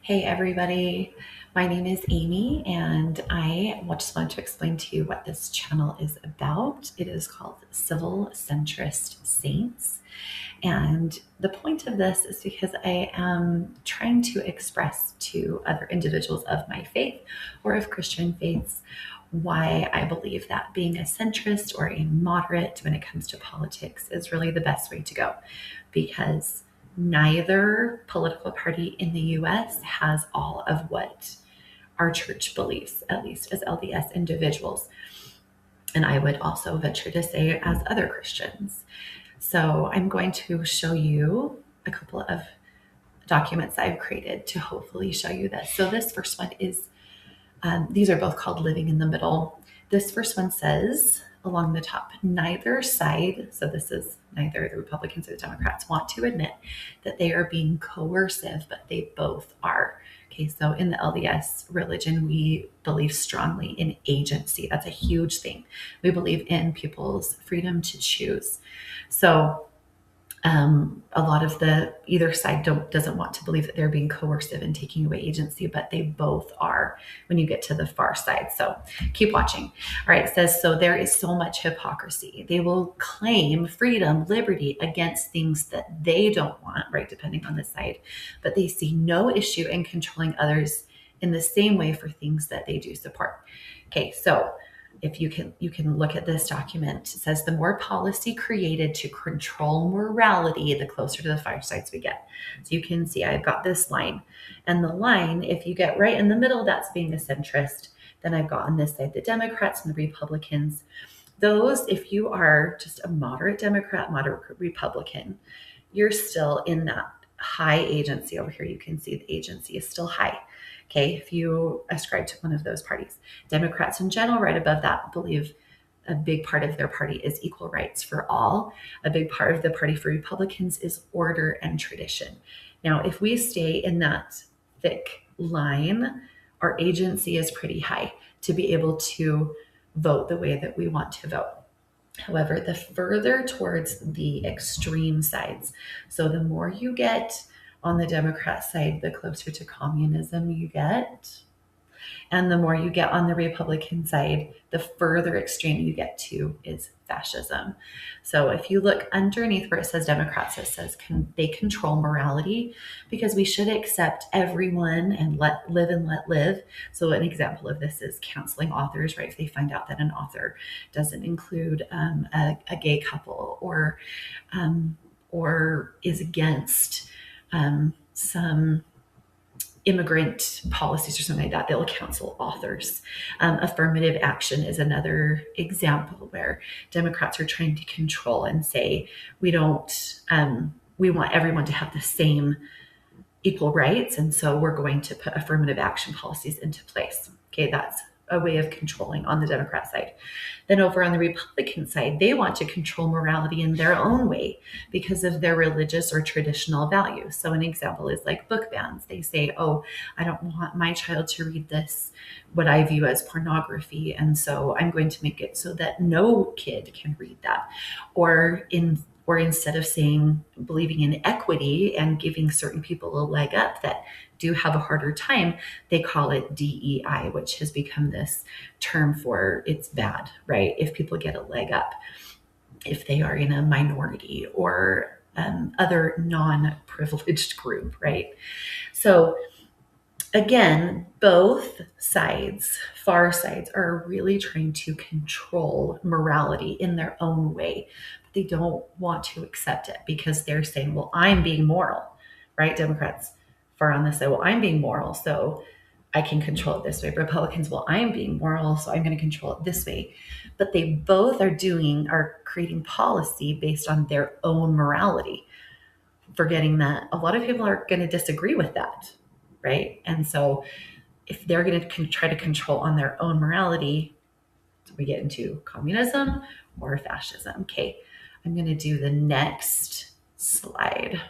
Hey everybody, my name is Amy and I just want to explain to you what this channel is about. It is called Civil Centrist Saints, and the point of this is because I am trying to express to other individuals of my faith or of Christian faiths why I believe that being a centrist or a moderate when it comes to politics is really the best way to go, because neither political party in the US has all of what our church believes, at least as LDS individuals. And I would also venture to say as other Christians. So I'm going to show you a couple of documents I've created to hopefully show you this. So this first one is, these are both called Living in the Middle. This first one says along the top, neither side, so this is neither the Republicans or the Democrats, want to admit that they are being coercive, but they both are. Okay, so in the LDS religion, we believe strongly in agency. That's a huge thing. We believe in people's freedom to choose. So a lot of either side doesn't want to believe that they're being coercive and taking away agency, but they both are when you get to the far side. So keep watching. All right, it says, so there is so much hypocrisy. They will claim freedom, liberty against things that they don't want, right, depending on the side, but they see no issue in controlling others in the same way for things that they do support. Okay, so if you can look at this document, it says the more policy created to control morality, the closer to the far sides we get. So you can see I've got this line, and the line, if you get right in the middle, that's being a centrist. Then I've got on this side the Democrats and the Republicans. Those, if you are just a moderate Democrat, moderate Republican, you're still in that high agency over here. You can see the agency is still high. Okay, if you ascribe to one of those parties. Democrats in general, right above that, believe a big part of their party is equal rights for all. A big part of the party for Republicans is order and tradition. Now, if we stay in that thick line, our agency is pretty high to be able to vote the way that we want to vote. However, the further towards the extreme sides, so the more you get on the Democrat side, the closer to communism you get. And the more you get on the Republican side, the further extreme you get to is fascism. So if you look underneath where it says Democrats, it says they control morality, because we should accept everyone and let live and let live. So an example of this is canceling authors, right? If they find out that an author doesn't include a gay couple or is against some immigrant policies or something like that, they'll cancel authors. Affirmative action is another example where Democrats are trying to control and say, we want everyone to have the same equal rights, and so we're going to put affirmative action policies into place. Okay, that's a way of controlling on the Democrat side. Then over on the Republican side, they want to control morality in their own way because of their religious or traditional values. So an example is like book bans. They say, oh, I don't want my child to read this, what I view as pornography, and so I'm going to make it so that no kid can read that. Or instead of believing in equity and giving certain people a leg up that do have a harder time, they call it DEI, which has become this term for it's bad, right? If people get a leg up, if they are in a minority or other non-privileged group, right? So again, both sides, far sides, are really trying to control morality in their own way. But they don't want to accept it because they're saying, well, I'm being moral, right? Democrats far on this side, well, I'm being moral, so I can control it this way. Republicans, well, I'm being moral, so I'm going to control it this way. But they both are creating policy based on their own morality, forgetting that a lot of people are going to disagree with that, right? And so if they're going to try to control on their own morality, we get into communism or fascism. Okay, I'm going to do the next slide.